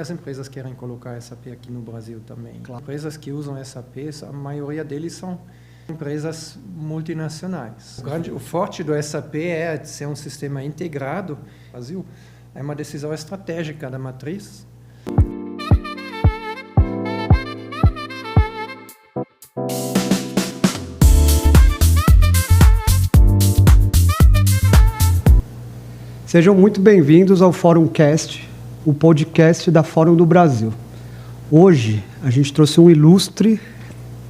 As empresas querem colocar SAP aqui no Brasil também. Claro. Empresas que usam SAP, a maioria deles são empresas multinacionais. O forte do SAP é ser um sistema integrado no Brasil. É uma decisão estratégica da matriz. Sejam muito bem-vindos ao Fórum Cast, o podcast da Fórum do Brasil. Hoje a gente trouxe um ilustre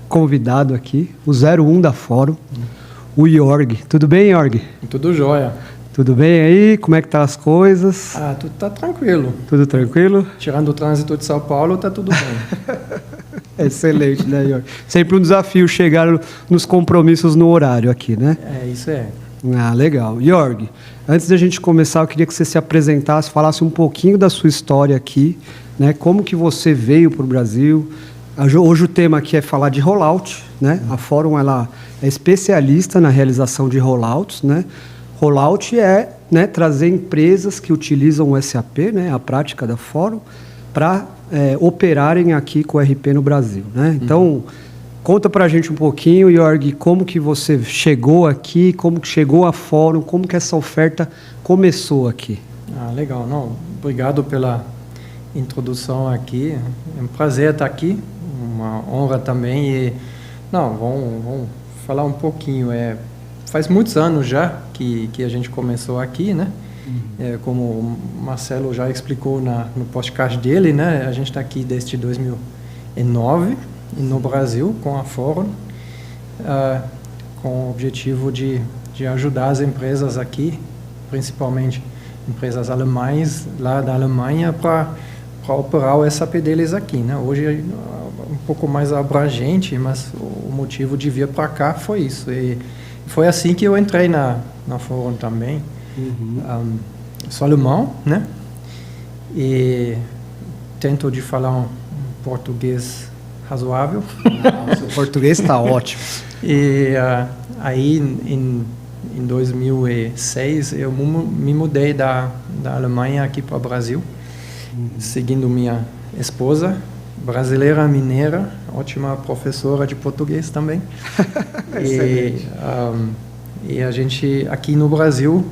convidado aqui, o 01 da Fórum, o Jorg. Tudo bem, Jorg? Tudo jóia. Tudo bem aí? Como é que tá as coisas? Tudo tá tranquilo. Tudo tranquilo? Tirando o trânsito de São Paulo, tá tudo bem. Excelente, né, Jorg? Sempre um desafio chegar nos compromissos no horário aqui, né? Isso é. Legal. Jorg, antes da gente começar, eu queria que você se apresentasse, falasse um pouquinho da sua história aqui, né? Como que você veio para o Brasil. Hoje o tema aqui é falar de rollout, né? A Fórum ela é especialista na realização de rollouts, né? Rollout é, né, trazer empresas que utilizam o SAP, né, a prática da Fórum, para operarem aqui com o RP no Brasil, né? Então, conta para a gente um pouquinho, Jorg, como que você chegou aqui, como que chegou a Fórum, como que essa oferta começou aqui. Legal. Não, obrigado pela introdução aqui. É um prazer estar aqui, uma honra também. E, vamos falar um pouquinho. Faz muitos anos já que a gente começou aqui, né? Como o Marcelo já explicou no podcast dele, né? A gente está aqui desde 2009 no Brasil com a Fórum, com o objetivo de ajudar as empresas aqui, principalmente empresas alemãs lá da Alemanha, para operar o SAP deles aqui, né? Hoje é um pouco mais abrangente, mas o motivo de vir para cá foi isso. E foi assim que eu entrei na Fórum também. Sou alemão, né? E tento de falar um português razoável. Seu português está ótimo. E aí, em 2006, eu me mudei da Alemanha aqui para o Brasil, seguindo minha esposa, brasileira, mineira, ótima professora de português também. E a gente, aqui no Brasil,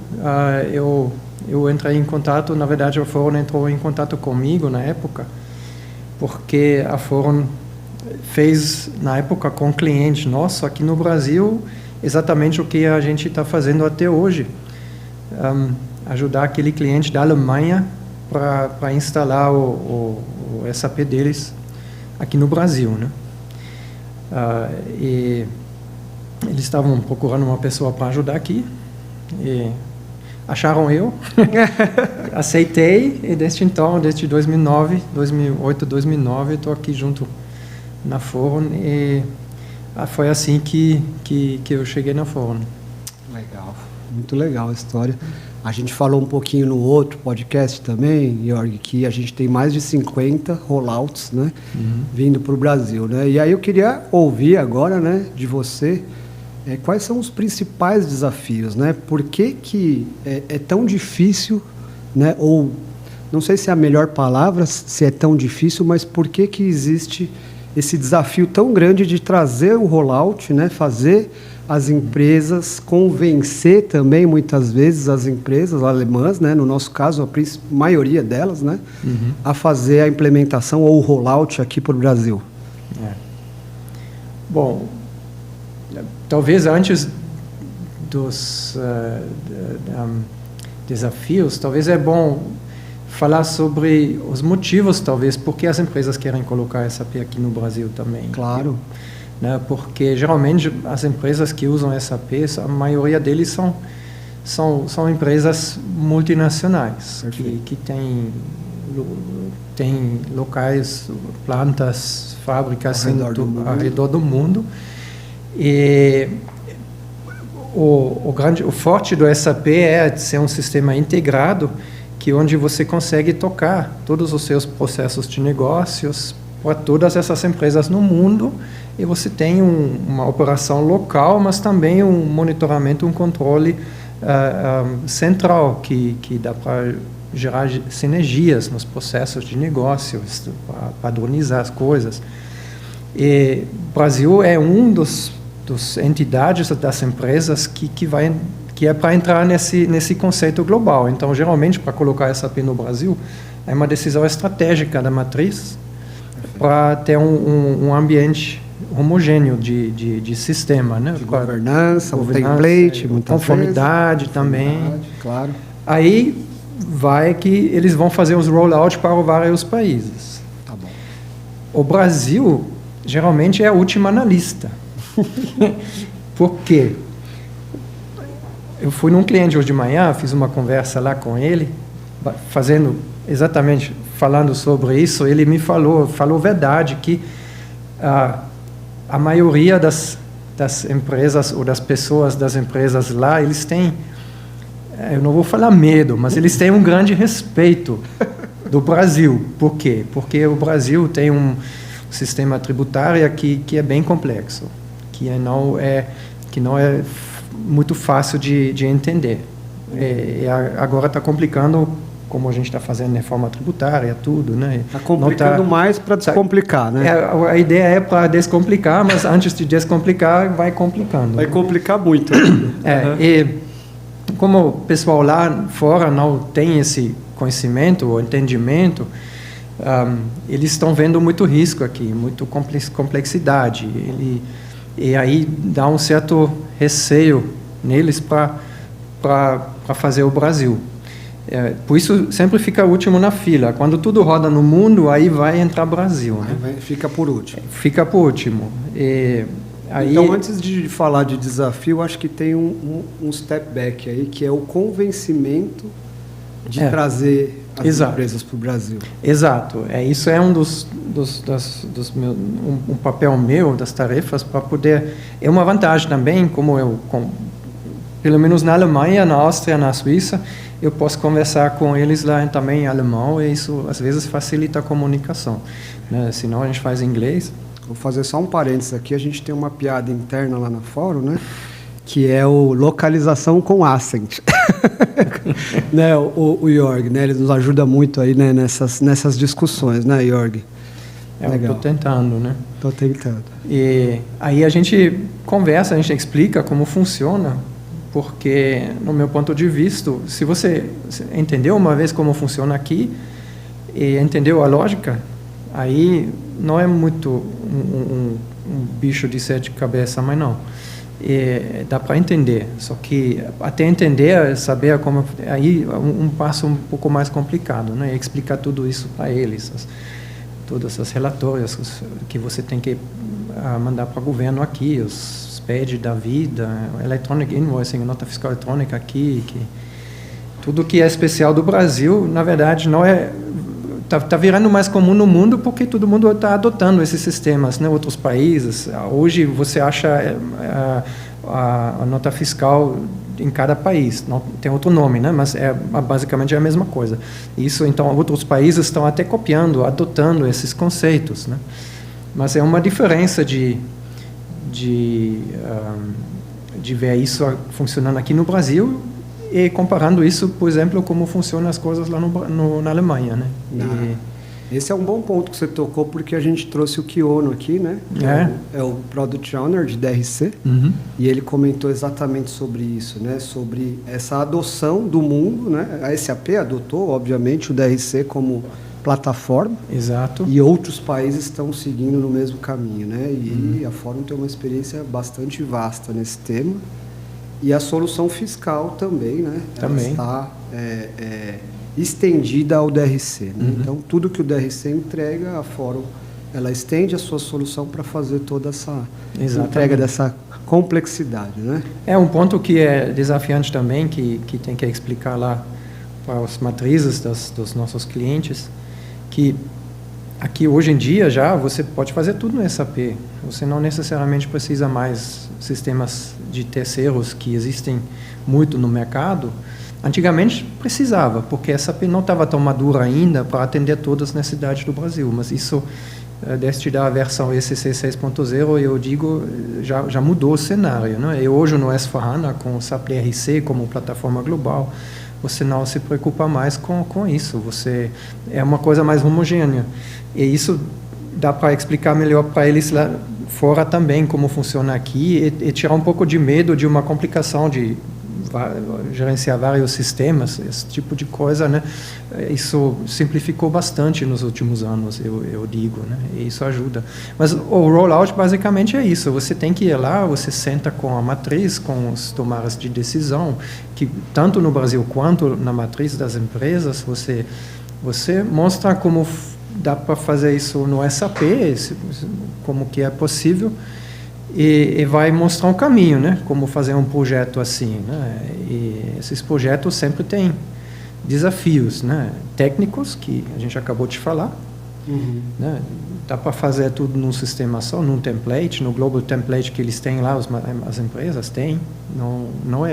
eu entrei em contato, na verdade, a Fórum entrou em contato comigo na época, porque a Fórum fez, na época, com um cliente nosso aqui no Brasil, exatamente o que a gente está fazendo até hoje. Ajudar aquele cliente da Alemanha para instalar o SAP deles aqui no Brasil, né? E eles estavam procurando uma pessoa para ajudar aqui e acharam eu, aceitei, e desde então, desde 2008, 2009, estou aqui junto na Fórum, e foi assim que eu cheguei na Fórum. Legal, muito legal a história. A gente falou um pouquinho no outro podcast também, Jorg, que a gente tem mais de 50 rollouts, né, vindo para o Brasil, né? E aí eu queria ouvir agora, né, de você, quais são os principais desafios, né? Por que é tão difícil, né? Ou não sei se é a melhor palavra, se é tão difícil, mas por que existe esse desafio tão grande de trazer o rollout, né? Fazer as empresas, convencer também muitas vezes as empresas alemãs, né? No nosso caso, a maioria delas, né? A fazer a implementação ou o rollout aqui para o Brasil. Bom, talvez antes dos desafios, talvez é bom falar sobre os motivos, talvez, por que as empresas querem colocar SAP aqui no Brasil também. Claro. Né? Porque, geralmente, as empresas que usam SAP, a maioria deles são empresas multinacionais, que têm locais, plantas, fábricas ao redor do mundo. E o forte do SAP é ser um sistema integrado, onde você consegue tocar todos os seus processos de negócios para todas essas empresas no mundo, e você tem uma operação local, mas também um monitoramento, um controle central, que dá para gerar sinergias nos processos de negócios, padronizar as coisas. E o Brasil é dos entidades das empresas que é para entrar nesse conceito global. Então, geralmente, para colocar SAP no Brasil, é uma decisão estratégica da matriz para ter um ambiente homogêneo de sistema, né? De governança, um template, conformidade também. Claro. Aí vai que eles vão fazer os rollouts para vários países. Tá bom. O Brasil geralmente é a última na lista. Por quê? Eu fui num cliente hoje de manhã, fiz uma conversa lá com ele, falando sobre isso. Ele me falou verdade, que a maioria das empresas ou das pessoas das empresas lá, eles têm, eu não vou falar medo, mas eles têm um grande respeito do Brasil. Por quê? Porque o Brasil tem um sistema tributário que é bem complexo, que não é muito fácil de entender. Agora está complicando, como a gente está fazendo reforma tributária, tudo, né? Está complicando mais para descomplicar, né? A ideia é para descomplicar, mas antes de descomplicar, vai complicando. Vai complicar muito. E como o pessoal lá fora não tem esse conhecimento ou entendimento, eles estão vendo muito risco aqui, muito complexidade. E aí dá um certo receio neles para fazer o Brasil. Por isso sempre fica último na fila. Quando tudo roda no mundo, aí vai entrar Brasil. Né? Fica por último. Fica por último. Então, antes de falar de desafio, acho que tem um step back aí, que é o convencimento de trazer as empresas para o Brasil. Exato. Isso é um dos meus, um papel meu, das tarefas, para poder... É uma vantagem também, pelo menos na Alemanha, na Áustria, na Suíça, eu posso conversar com eles lá também em alemão, e isso às vezes facilita a comunicação. Né? Senão a gente faz em inglês. Vou fazer só um parênteses aqui, a gente tem uma piada interna lá no fórum, né? Que é o localização com accent. Né? O Jorg, né? Ele nos ajuda muito aí, né? nessas discussões, né, Jorg? Eu estou tentando, né? Estou tentando. E aí a gente conversa, a gente explica como funciona, porque, no meu ponto de vista, se você entendeu uma vez como funciona aqui e entendeu a lógica, aí não é muito um bicho de sete cabeças, mas não. Dá para entender, só que até entender, saber como, aí um passo um pouco mais complicado, né? Explicar tudo isso para eles, todas essas relatórios que você tem que mandar para o governo aqui, os PED da vida, Electronic Invoicing, nota fiscal eletrônica aqui, tudo que é especial do Brasil, na verdade, não é... Está virando mais comum no mundo porque todo mundo está adotando esses sistemas, né? Outros países. Hoje você acha a nota fiscal em cada país, não tem outro nome, né? Mas basicamente é a mesma coisa. Isso, então, outros países estão até copiando, adotando esses conceitos, né? Mas é uma diferença de ver isso funcionando aqui no Brasil e comparando isso, por exemplo, como funcionam as coisas lá na Alemanha, né? Esse é um bom ponto que você tocou, porque a gente trouxe o Kiono aqui, né? É o Product Owner de DRC, e ele comentou exatamente sobre isso, né? Sobre essa adoção do mundo, né? A SAP adotou, obviamente, o DRC como plataforma. Exato. E outros países estão seguindo no mesmo caminho, né? E a Fórum tem uma experiência bastante vasta nesse tema. E a solução fiscal também, né? Também. Ela está estendida ao DRC. Né? Então, tudo que o DRC entrega, a Fórum, ela estende a sua solução para fazer toda essa entrega dessa complexidade, né? É um ponto que é desafiante também, que tem que explicar lá para as matrizes dos nossos clientes, que aqui hoje em dia já você pode fazer tudo no SAP. Você não necessariamente precisa mais sistemas de terceiros que existem muito no mercado. Antigamente precisava, porque a SAP não estava tão madura ainda para atender todas as necessidades do Brasil. Mas isso, desde a versão ECC 6.0, eu digo, já mudou o cenário, né? E hoje no S/4HANA, com o SAP DRC como plataforma global, você não se preocupa mais com isso. Você é uma coisa mais homogênea. E isso dá para explicar melhor para eles lá fora também como funciona aqui e tirar um pouco de medo de uma complicação de gerenciar vários sistemas, esse tipo de coisa, né? Isso simplificou bastante nos últimos anos, eu digo, né? E isso ajuda. Mas o rollout basicamente é isso. Você tem que ir lá, você senta com a matriz, com os tomadas de decisão, que tanto no Brasil quanto na matriz das empresas, você mostra como dá para fazer isso no SAP, como que é possível. E vai mostrar um caminho, né? Como fazer um projeto assim, né? E esses projetos sempre têm desafios, né? Técnicos, que a gente acabou de falar. Né? Dá para fazer tudo num sistema só, num template, no global template que eles têm lá, as empresas têm. Não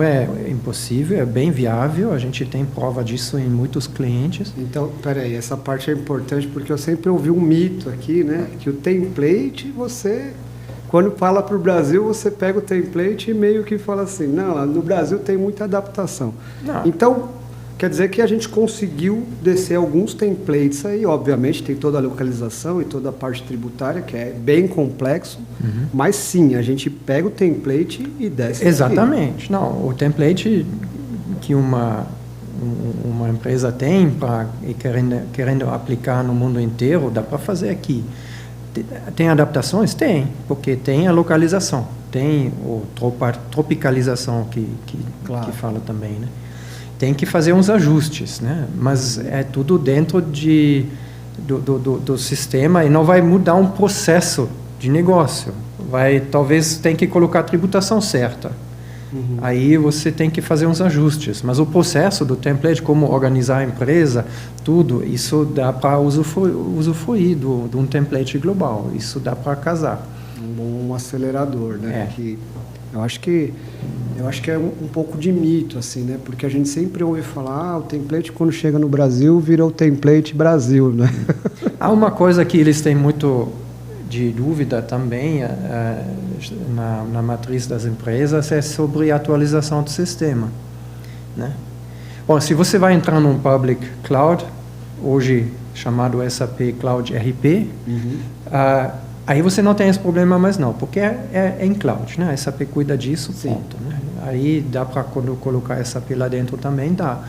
é impossível, é bem viável, a gente tem prova disso em muitos clientes. Então, peraí, essa parte é importante porque eu sempre ouvi um mito aqui, né? Que o template, quando fala para o Brasil, você pega o template e meio que fala assim, não, no Brasil tem muita adaptação. Não. Então, quer dizer que a gente conseguiu descer alguns templates aí, obviamente tem toda a localização e toda a parte tributária, que é bem complexo, mas sim, a gente pega o template e desce. Exatamente. Aqui. Não, o template que uma empresa tem e querendo aplicar no mundo inteiro, dá para fazer aqui. Tem adaptações? Tem, porque tem a localização, tem a tropicalização que fala também, né? Tem que fazer uns ajustes, né? Mas é tudo dentro do sistema e não vai mudar um processo de negócio. Talvez tem que colocar a tributação certa. Aí você tem que fazer uns ajustes. Mas o processo do template, como organizar a empresa, tudo, isso dá para usufruir de um template global. Isso dá para casar. Um bom acelerador, né? Eu acho que é um pouco de mito, assim, né? Porque a gente sempre ouve falar, o template quando chega no Brasil vira o template Brasil, né? Há uma coisa que eles têm muito de dúvida também na matriz das empresas, é sobre a atualização do sistema, né? Bom, se você vai entrar num public cloud, hoje chamado SAP Cloud RP, aí você não tem esse problema mais não, porque é em cloud, né? A SAP cuida disso, ponto, né? Aí dá para colocar SAP lá dentro também, dá.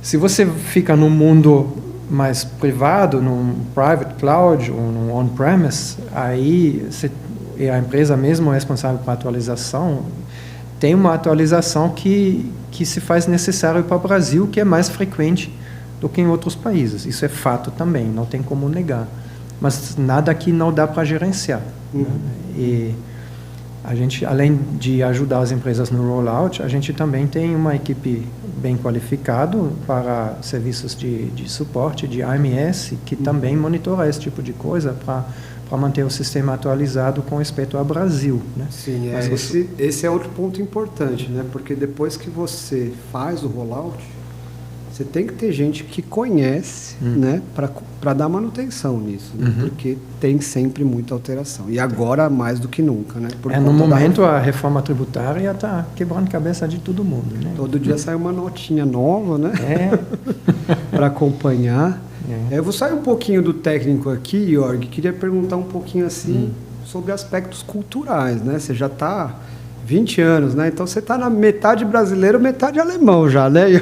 Se você fica num mundo mais privado, num private cloud ou num on-premise, aí a empresa mesmo é responsável pela atualização. Tem uma atualização que se faz necessário para o Brasil, que é mais frequente do que em outros países. Isso é fato também, não tem como negar. Mas nada aqui não dá para gerenciar. Né? E a gente, além de ajudar as empresas no rollout, a gente também tem uma equipe bem qualificada para serviços de suporte, de AMS, que também monitora esse tipo de coisa para manter o sistema atualizado com respeito ao Brasil. Né? Sim, esse é outro ponto importante, né? Porque depois que você faz o rollout, você tem que ter gente que conhece, né, para dar manutenção nisso, né? Porque tem sempre muita alteração. E agora mais do que nunca, né? No momento a reforma tributária está quebrando a cabeça de todo mundo, né? Todo dia sai uma notinha nova, né? Para acompanhar. Eu vou sair um pouquinho do técnico aqui, Jorge. Queria perguntar um pouquinho assim sobre aspectos culturais, né? Você já está 20 anos, né? Então você está na metade brasileiro, metade alemão já, né?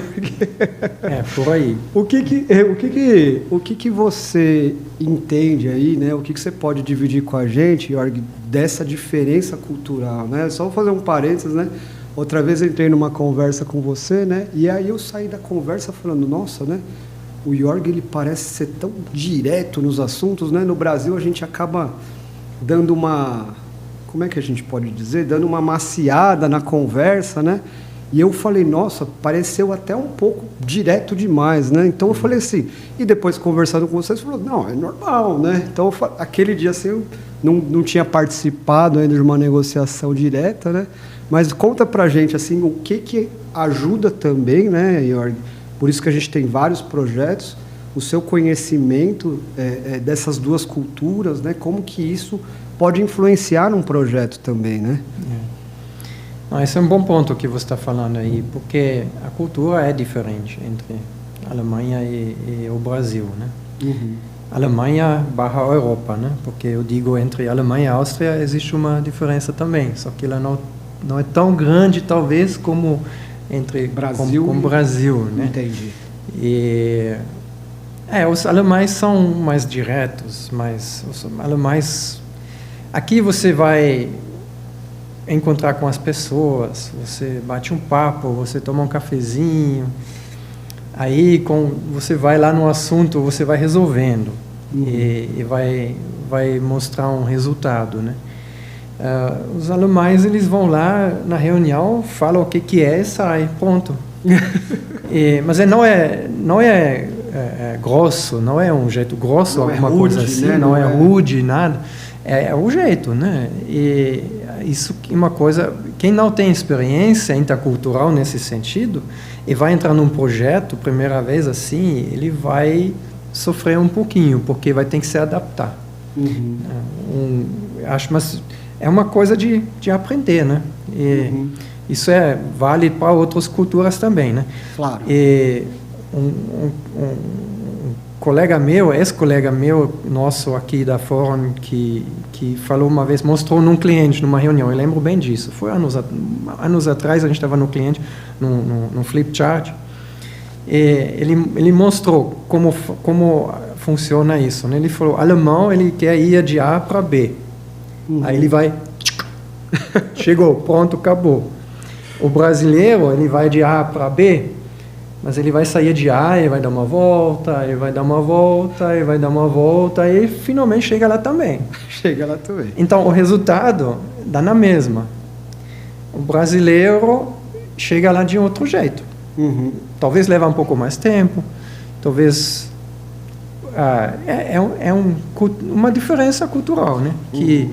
Por aí. O que você entende aí, né? O que você pode dividir com a gente, Jorge, dessa diferença cultural, né? Só vou fazer um parênteses, né? Outra vez eu entrei numa conversa com você, né? E aí eu saí da conversa falando, nossa, né? O Jorge, ele parece ser tão direto nos assuntos, né? No Brasil a gente acaba dando como é que a gente pode dizer? Dando uma maciada na conversa, né? E eu falei, nossa, pareceu até um pouco direto demais, né? Então eu falei assim, e depois conversando com vocês, falou, não, é normal, né? Então aquele dia assim, eu não tinha participado ainda de uma negociação direta, né? Mas conta pra gente, assim, o que ajuda também, né, Jorge? Por isso que a gente tem vários projetos, o seu conhecimento dessas duas culturas, né? Como que isso pode influenciar num projeto também, né? Esse é um bom ponto que você está falando aí, porque a cultura é diferente entre a Alemanha e o Brasil, né? Alemanha / Europa, né? Porque eu digo entre Alemanha e Áustria existe uma diferença também, só que ela não é tão grande talvez como entre Brasil como Brasil, né? Entendi. E os alemães são mais diretos, os alemães aqui você vai encontrar com as pessoas, você bate um papo, você toma um cafezinho, aí você vai lá no assunto, você vai resolvendo e vai mostrar um resultado, né? Os alemães, eles vão lá na reunião, falam o que é e sai, pronto. Mas não é grosso, não é um jeito grosso, não alguma rude, coisa assim, né? não é rude, nada. É o jeito, né? E isso é uma coisa, quem não tem experiência intercultural nesse sentido e vai entrar num projeto, primeira vez assim, ele vai sofrer um pouquinho, porque vai ter que se adaptar. Mas é uma coisa de aprender, né? E isso vale para outras culturas também, né? Claro. E um colega meu, ex-colega meu, nosso aqui da Forum, que falou uma vez, mostrou num cliente, numa reunião, eu lembro bem disso, foi anos atrás, a gente estava no cliente, num flip chart, e ele mostrou como funciona isso, né? Ele falou, alemão, ele quer ir de A para B, aí ele vai, chegou, pronto, acabou. O brasileiro, ele vai de A para B, mas ele vai sair de A e vai dar uma volta, e vai dar uma volta, e vai dar uma volta, e finalmente chega lá também. Chega lá também. Então, o resultado dá na mesma. O brasileiro chega lá de outro jeito. Talvez leve um pouco mais tempo, talvez... uma diferença cultural, né? Que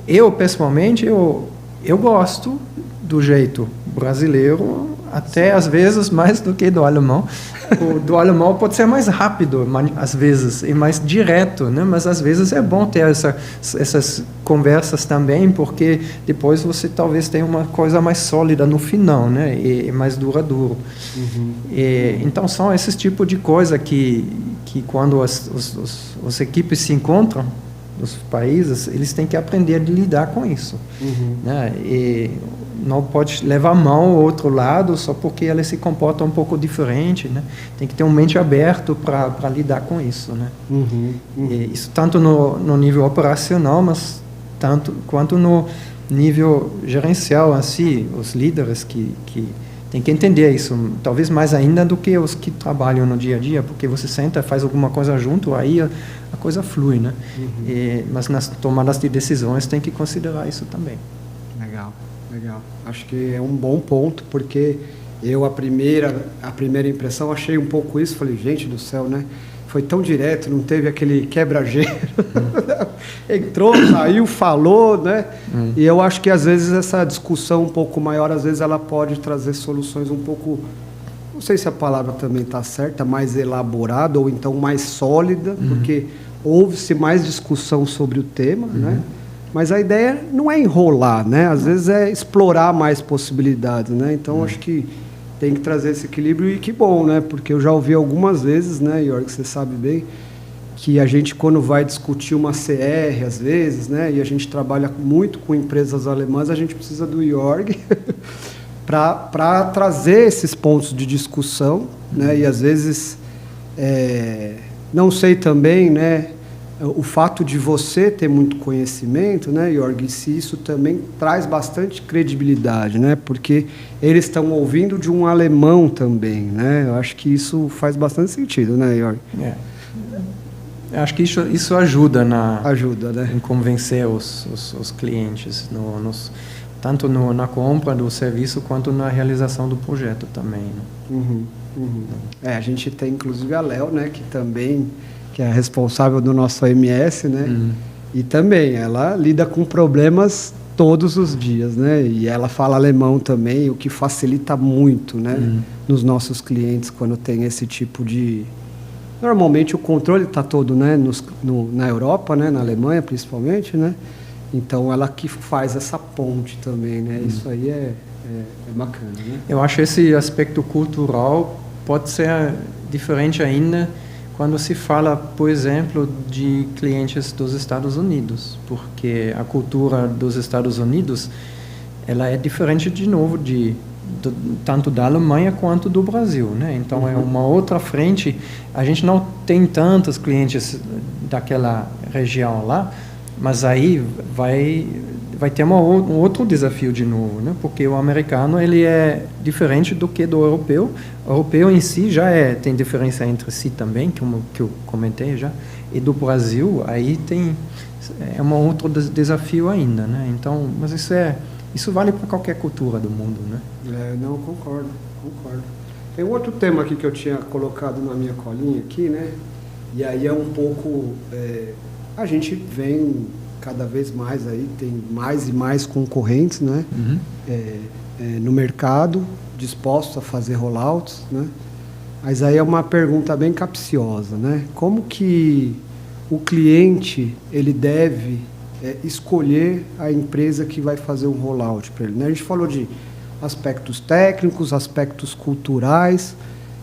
eu pessoalmente, eu gosto do jeito brasileiro, até às vezes mais do que do alemão. O do alemão pode ser mais rápido, às vezes, e mais direto, né? Mas às vezes é bom ter essas conversas também, porque depois você talvez tenha uma coisa mais sólida no final, né? E mais duradouro. Então são esses tipos de coisa que quando as equipes se encontram, os países, eles têm que aprender a lidar com isso, né? E não pode levar a mão ao outro lado só porque elas se comportam um pouco diferente, né? Tem que ter uma mente aberta para lidar com isso, né? E isso tanto no nível operacional, mas quanto no nível gerencial, assim, os líderes que tem que entender isso, talvez mais ainda do que os que trabalham no dia a dia, porque você senta, faz alguma coisa junto, aí a coisa flui, né? Mas nas tomadas de decisões tem que considerar isso também. Legal. Acho que é um bom ponto, porque eu, a primeira impressão, achei um pouco isso, falei, gente do céu, né? Foi tão direto, não teve aquele quebra-gelo. Entrou, saiu, falou, né? E eu acho que às vezes essa discussão um pouco maior, às vezes ela pode trazer soluções um pouco, não sei se a palavra também está certa, mais elaborada ou então mais sólida, porque houve-se mais discussão sobre o tema, né? Mas a ideia não é enrolar, né? Às vezes é explorar mais possibilidades, né? Então acho que tem que trazer esse equilíbrio, e que bom, né? Porque eu já ouvi algumas vezes, né, Jörg, você sabe bem, que a gente, quando vai discutir uma CR, às vezes, né, e a gente trabalha muito com empresas alemãs, a gente precisa do Jörg para trazer esses pontos de discussão, né? E às vezes, não sei também, né, o fato de você ter muito conhecimento, né, Jörg, se isso também traz bastante credibilidade, né, porque eles estão ouvindo de um alemão também, né, eu acho que isso faz bastante sentido, né, Jörg? Acho que isso ajuda né, em convencer os clientes, tanto na compra do serviço quanto na realização do projeto também. Né? A gente tem inclusive a Léo, né, que é a responsável do nosso OMS, né? E também ela lida com problemas todos os dias, né? E ela fala alemão também, o que facilita muito, né? Nos nossos clientes quando tem esse tipo de... Normalmente o controle está todo, né? Na Europa, né? Na Alemanha principalmente, né? Então, ela que faz essa ponte também, né? Isso aí é bacana, né? Eu acho esse aspecto cultural pode ser diferente ainda quando se fala, por exemplo, de clientes dos Estados Unidos, porque a cultura dos Estados Unidos ela é diferente de novo tanto da Alemanha quanto do Brasil, né? Então é uma outra frente. A gente não tem tantos clientes daquela região lá, mas aí vai ter um outro desafio de novo, né? Porque o americano ele é diferente do que do europeu. O europeu em si já tem diferença entre si também, que eu comentei já, e do Brasil aí é um outro desafio ainda, né? Então, mas isso vale para qualquer cultura do mundo, né? Não, concordo. Tem um outro tema aqui que eu tinha colocado na minha colinha aqui, né? E aí é um pouco... a gente vem cada vez mais aí, tem mais e mais concorrentes, né? No mercado, dispostos a fazer rollouts, né? Mas aí é uma pergunta bem capciosa, né? Como que o cliente ele deve escolher a empresa que vai fazer um rollout para ele, né? A gente falou de aspectos técnicos, aspectos culturais,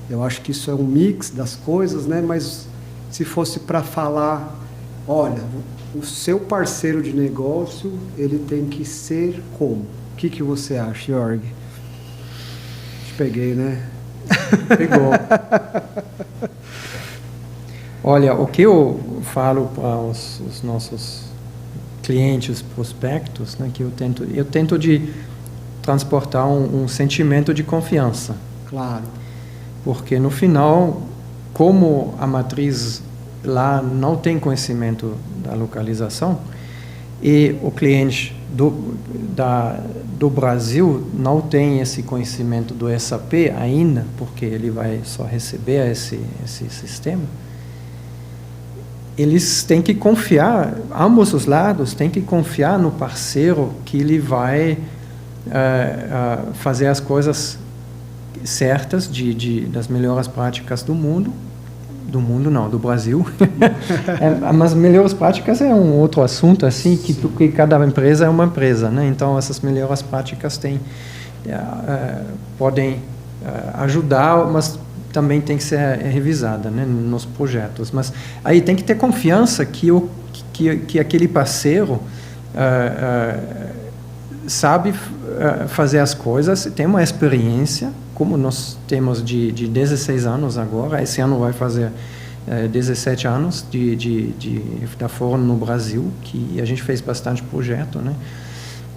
eu acho que isso é um mix das coisas, né? Mas se fosse para falar, olha, o seu parceiro de negócio, ele tem que ser como? O que você acha, Jorg? Te peguei, né? Pegou. Olha, o que eu falo para os nossos clientes, prospectos, né, que eu tento de transportar um sentimento de confiança. Claro. Porque no final, como a matriz lá não tem conhecimento da localização e o cliente do Brasil não tem esse conhecimento do SAP ainda, porque ele vai só receber esse sistema, eles têm que confiar, ambos os lados têm que confiar no parceiro que ele vai fazer as coisas certas das melhores práticas do mundo não, do Brasil. Mas melhores práticas é um outro assunto, assim, porque cada empresa é uma empresa, né? Então essas melhores práticas podem ajudar, mas também tem que ser revisada, né, nos projetos. Mas aí tem que ter confiança que aquele parceiro sabe fazer as coisas, tem uma experiência, como nós temos de 16 anos agora, esse ano vai fazer 17 anos da Forum no Brasil, que a gente fez bastante projeto, né,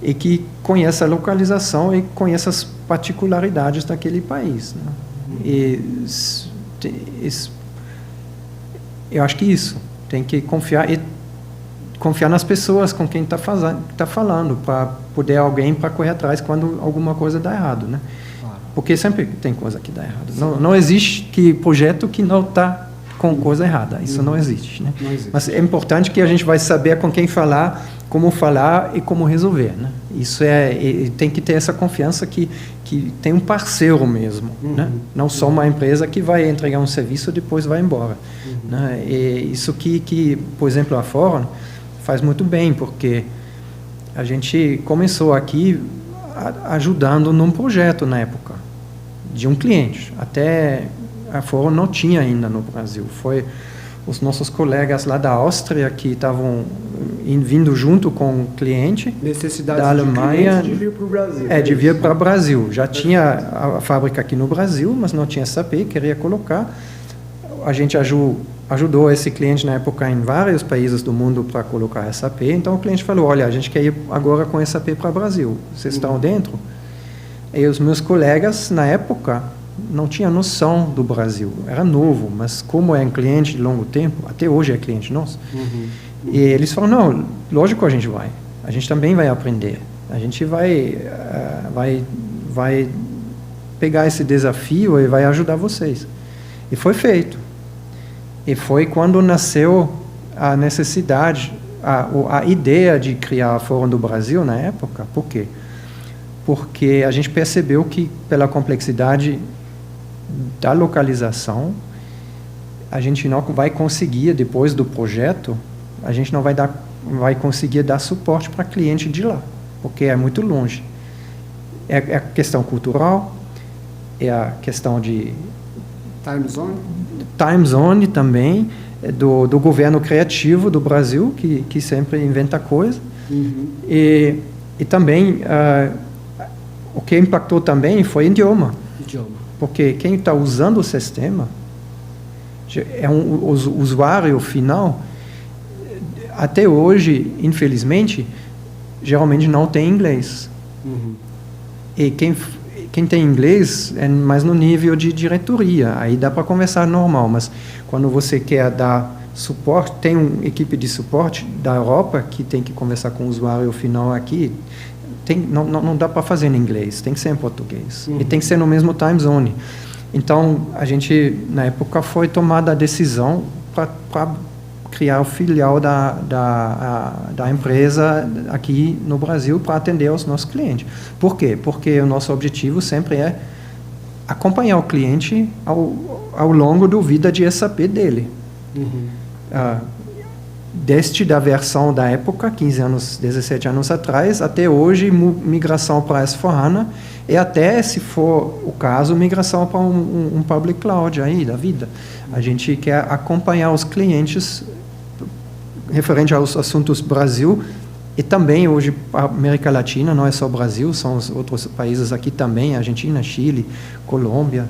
e que conhece a localização e conhece as particularidades daquele país, né. Eu acho que isso tem que confiar nas pessoas com quem está falando, para poder alguém para correr atrás quando alguma coisa dá errado, né? Claro. Porque sempre tem coisa que dá errado. Não existe projeto que não está com coisa errada. Isso não existe, né? Não existe. Mas é importante que a gente vai saber com quem falar, como falar e como resolver, né? Isso tem que ter essa confiança que tem um parceiro mesmo, né? Não só uma empresa que vai entregar um serviço e depois vai embora, né? E isso que, por exemplo, a Forum faz muito bem, porque a gente começou aqui ajudando num projeto na época de um cliente. Até a Forum não tinha ainda no Brasil. Foi os nossos colegas lá da Áustria que estavam vindo junto com o cliente da Alemanha de vir para o Brasil. De vir para o Brasil. Já tinha a fábrica aqui no Brasil, mas não tinha SAP, queria colocar. A gente ajudou esse cliente na época em vários países do mundo para colocar SAP. Então o cliente falou, olha, a gente quer ir agora com SAP para o Brasil. Vocês estão dentro? E os meus colegas, na época, não tinham noção do Brasil. Era novo, mas como é um cliente de longo tempo, até hoje é cliente nosso, e eles falaram, não, lógico a gente vai. A gente também vai aprender. A gente vai pegar esse desafio e vai ajudar vocês. E foi feito. E foi quando nasceu a necessidade, a ideia de criar a Forum do Brasil na época. Por quê? Porque a gente percebeu que, pela complexidade da localização, a gente não vai conseguir, depois do projeto, a gente não vai dar vai conseguir dar suporte para cliente de lá, porque é muito longe. É a questão cultural, é a questão de time zone também, do governo criativo do Brasil, que sempre inventa coisa. E também, o que impactou também foi idioma. Porque quem está usando o sistema é um usuário final. Até hoje, infelizmente, geralmente não tem inglês. E quem tem inglês é mais no nível de diretoria, aí dá para conversar normal, mas quando você quer dar suporte, tem uma equipe de suporte da Europa que tem que conversar com o usuário final aqui, não dá para fazer em inglês, tem que ser em português, e tem que ser no mesmo time zone. Então, a gente, na época, foi tomada a decisão para criar o filial da empresa aqui no Brasil para atender os nossos clientes. Por quê? Porque o nosso objetivo sempre é acompanhar o cliente ao longo da vida de SAP dele. Desde a versão da época, 15 anos, 17 anos atrás, até hoje, migração para S/4HANA, e até, se for o caso, migração para um public cloud aí da vida. A gente quer acompanhar os clientes referente aos assuntos Brasil, e também hoje a América Latina, não é só Brasil, são os outros países aqui também, Argentina, Chile, Colômbia,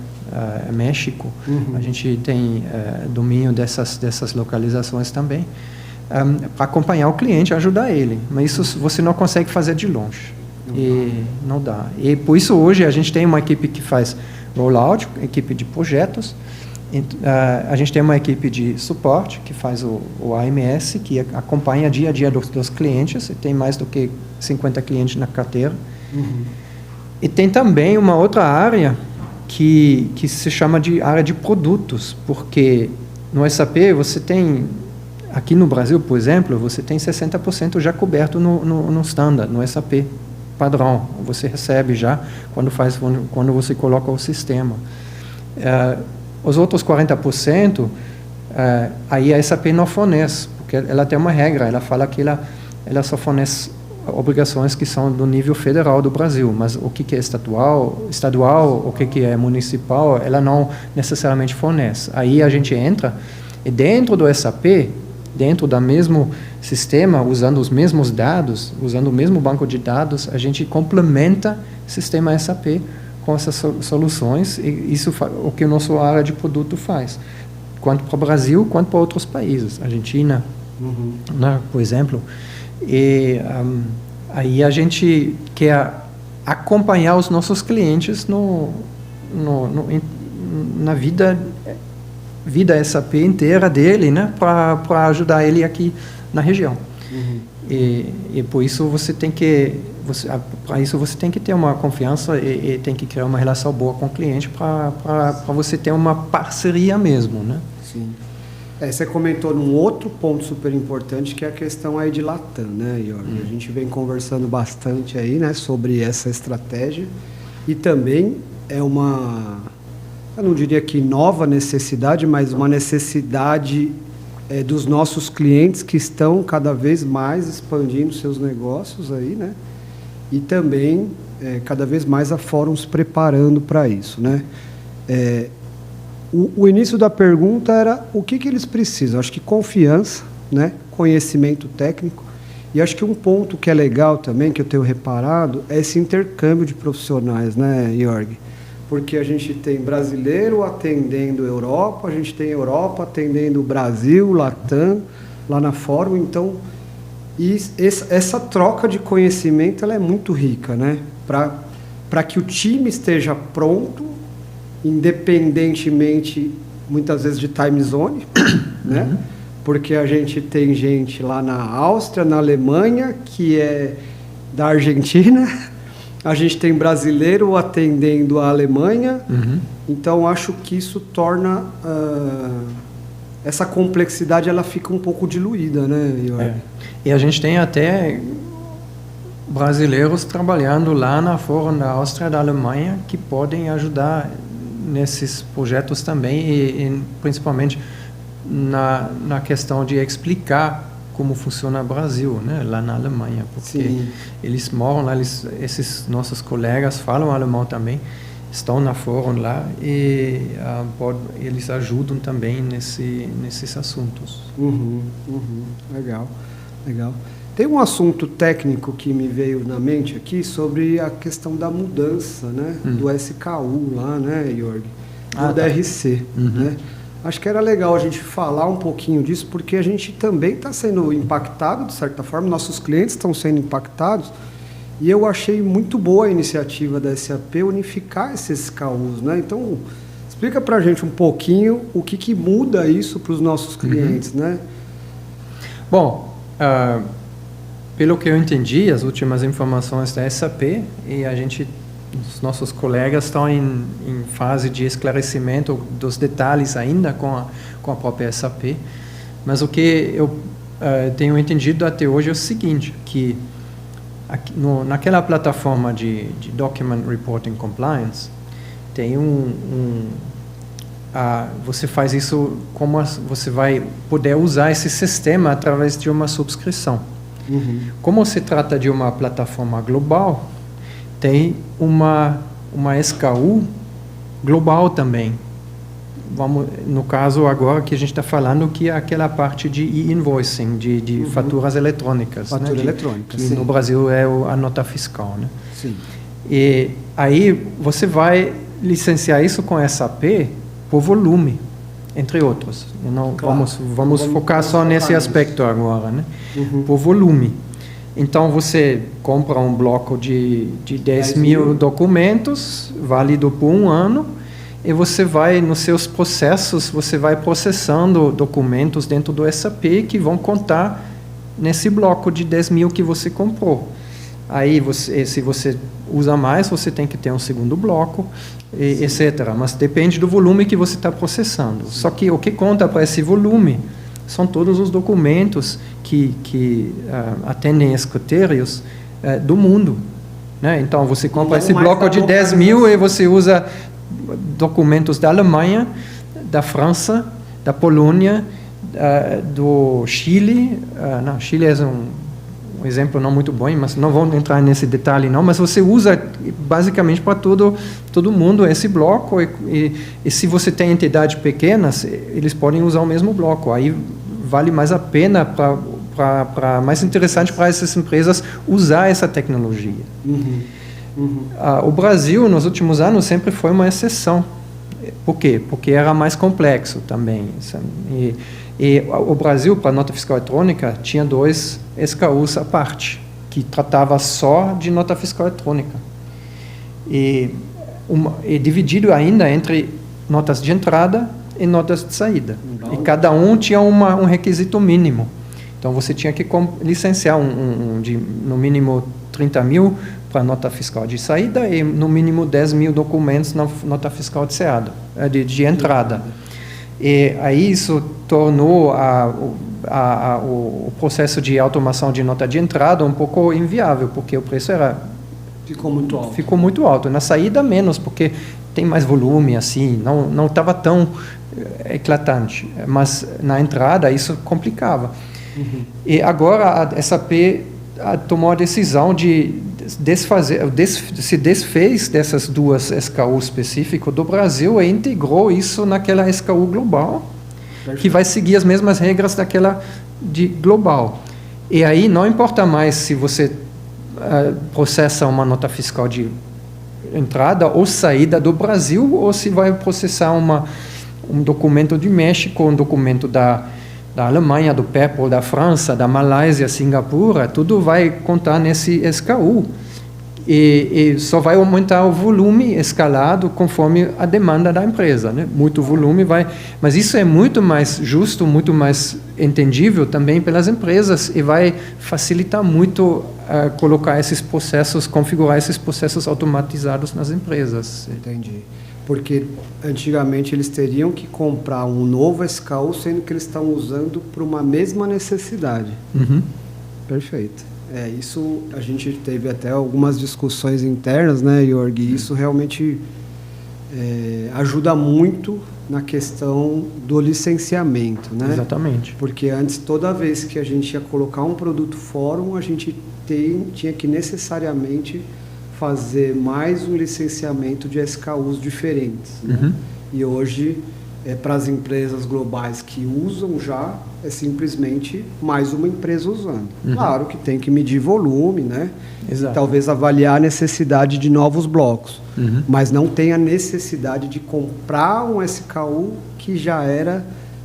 México. A gente tem domínio dessas localizações também, para acompanhar o cliente, ajudar ele. Mas isso você não consegue fazer de longe. E não dá. E por isso hoje a gente tem uma equipe que faz rollout, equipe de projetos. A gente tem uma equipe de suporte que faz o AMS, que acompanha dia a dia dos clientes, e tem mais do que 50 clientes na carteira. E tem também uma outra área que se chama de área de produtos, porque no SAP você tem, aqui no Brasil, por exemplo, você tem 60% já coberto no standard, no SAP padrão. Você recebe já quando você coloca o sistema. Os outros 40%, aí a SAP não fornece, porque ela tem uma regra, ela fala que ela só fornece obrigações que são do nível federal do Brasil, mas o que é estadual, o que é municipal, ela não necessariamente fornece. Aí a gente entra, e dentro do SAP, dentro do mesmo sistema, usando os mesmos dados, usando o mesmo banco de dados, a gente complementa o sistema SAP com essas soluções, e isso o que o nosso área de produto faz, quanto para o Brasil, quanto para outros países, Argentina, né, por exemplo. E aí a gente quer acompanhar os nossos clientes na vida SAP inteira dele, né, para ajudar ele aqui na região. E por isso você tem que ter uma confiança e tem que criar uma relação boa com o cliente para você ter uma parceria mesmo, né? Sim. Você comentou num outro ponto super importante, que é a questão aí de Latam, né, Jorge? A gente vem conversando bastante aí, né, sobre essa estratégia, e também é uma, eu não diria que nova necessidade, mas uma necessidade dos nossos clientes que estão cada vez mais expandindo seus negócios aí, né? E também cada vez mais a fóruns preparando para isso, né? O início da pergunta era o que eles precisam. Acho que confiança, né? Conhecimento técnico. E acho que um ponto que é legal também, que eu tenho reparado, é esse intercâmbio de profissionais, né, Jorge? Porque a gente tem brasileiro atendendo Europa, a gente tem Europa atendendo Brasil, Latam, lá na Fórum. Então, essa troca de conhecimento ela é muito rica, né? Para que o time esteja pronto, independentemente, muitas vezes, de time zone, né? Porque a gente tem gente lá na Áustria, na Alemanha, que é da Argentina. A gente tem brasileiro atendendo a Alemanha. Então, acho que isso torna... essa complexidade ela fica um pouco diluída, né, Jorge? E a gente tem até brasileiros trabalhando lá na Fórum da Áustria e da Alemanha que podem ajudar nesses projetos também, e principalmente na questão de explicar como funciona o Brasil, né? Lá na Alemanha, porque Sim. eles moram lá, esses nossos colegas falam alemão também, estão na fórum lá e eles ajudam também nesses assuntos. Legal, legal. Tem um assunto técnico que me veio na mente aqui sobre a questão da mudança, né, do SKU lá, né, Jörg? Do DRC, né? Acho que era legal a gente falar um pouquinho disso, porque a gente também está sendo impactado, de certa forma, nossos clientes estão sendo impactados, e eu achei muito boa a iniciativa da SAP unificar esses SKUs, né? Então, explica para a gente um pouquinho o que muda isso para os nossos clientes, né? Bom, pelo que eu entendi, as últimas informações da SAP, e os nossos colegas estão em fase de esclarecimento dos detalhes ainda com a própria SAP, mas o que eu tenho entendido até hoje é o seguinte, que naquela plataforma de Document Reporting Compliance, tem você faz isso como você vai poder usar esse sistema através de uma subscrição. Como se trata de uma plataforma global, tem uma SKU global também. No caso agora que a gente está falando, que é aquela parte de e-invoicing, de faturas eletrônicas. Fatura eletrônica, que sim. No Brasil é a nota fiscal. Né? Sim. E aí você vai licenciar isso com SAP por volume, entre outros. Não, claro. vamos focar só nesse aspecto agora, né? Por volume. Então, você compra um bloco de 10 mil documentos, válido por 1 ano, e você vai, nos seus processos, você vai processando documentos dentro do SAP que vão contar nesse bloco de 10 mil que você comprou. Aí, se você usa mais, você tem que ter um segundo bloco, etc. Mas depende do volume que você está processando. Sim. Só que o que conta para esse volume são todos os documentos que atendem esses critérios do mundo. Né? Então, você compra esse bloco de 10 mil e você usa documentos da Alemanha, da França, da Polônia, do Chile. Chile é um exemplo não muito bom, mas não vamos entrar nesse detalhe não, mas você usa basicamente para todo mundo esse bloco e se você tem entidades pequenas, eles podem usar o mesmo bloco, aí vale mais a pena mais interessante para essas empresas usar essa tecnologia. O Brasil, nos últimos anos, sempre foi uma exceção. Por quê? Porque era mais complexo também. E o Brasil, para a nota fiscal eletrônica, tinha 2 SKUs à parte, que tratava só de nota fiscal eletrônica. E dividido ainda entre notas de entrada e notas de saída. E cada um tinha um requisito mínimo. Então, você tinha que licenciar no mínimo 30 mil para nota fiscal de saída e, no mínimo, 10 mil documentos na nota fiscal de entrada. E aí isso tornou o processo de automação de nota de entrada um pouco inviável, porque o preço ficou muito alto. Na saída, menos, porque tem mais volume, assim, não estava tão eclatante. Mas na entrada, isso complicava. E agora a SAP tomou a decisão de se desfez dessas 2 SKU específicas do Brasil e integrou isso naquela SKU global, que vai seguir as mesmas regras daquela de global. E aí não importa mais se você processa uma nota fiscal de entrada ou saída do Brasil, ou se vai processar um documento de México, um documento da Alemanha, do PEP, da França, da Malásia, Singapura, tudo vai contar nesse SKU. E só vai aumentar o volume escalado conforme a demanda da empresa. Né? Muito volume vai... Mas isso é muito mais justo, muito mais entendível também pelas empresas e vai facilitar muito colocar esses processos, configurar esses processos automatizados nas empresas. Entendi. Porque antigamente eles teriam que comprar um novo SKU, sendo que eles estão usando para uma mesma necessidade. Perfeito. Isso a gente teve até algumas discussões internas, né, Jörg? E isso realmente ajuda muito na questão do licenciamento, né? Exatamente. Porque antes, toda vez que a gente ia colocar um produto fórum, a gente tinha que necessariamente fazer mais um licenciamento de SKUs diferentes, né? E hoje, para as empresas globais que usam já, é simplesmente mais uma empresa usando. Claro que tem que medir volume, né? Exato. E talvez avaliar a necessidade de novos blocos. Mas não tem a necessidade de comprar um SKU que já era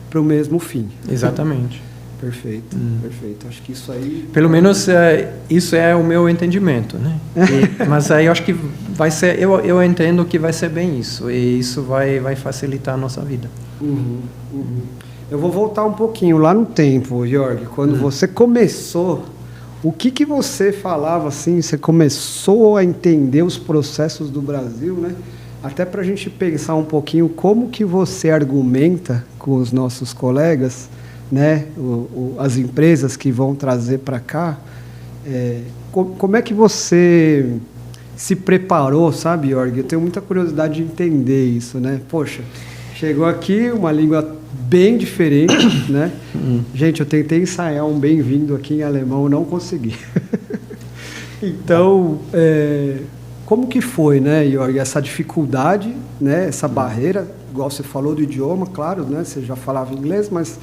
para o mesmo fim. Exatamente. Perfeito, perfeito. Acho que isso aí... Pelo menos isso é o meu entendimento, né? Mas aí eu acho que vai ser... Eu entendo que vai ser bem isso. E isso vai facilitar a nossa vida. Eu vou voltar um pouquinho lá no tempo, Jorge. Quando você começou, o que você falava assim? Você começou a entender os processos do Brasil, né? Até para a gente pensar um pouquinho como que você argumenta com os nossos colegas, né? As empresas que vão trazer para cá. Como é que você se preparou, sabe, Jorge? Eu tenho muita curiosidade de entender isso, né? Poxa, chegou aqui uma língua bem diferente, né? Gente, eu tentei ensaiar um bem-vindo aqui em alemão, não consegui. Então, como que foi, né, Jorge, essa dificuldade, né, essa barreira, igual você falou do idioma, claro, né? Você já falava inglês, mas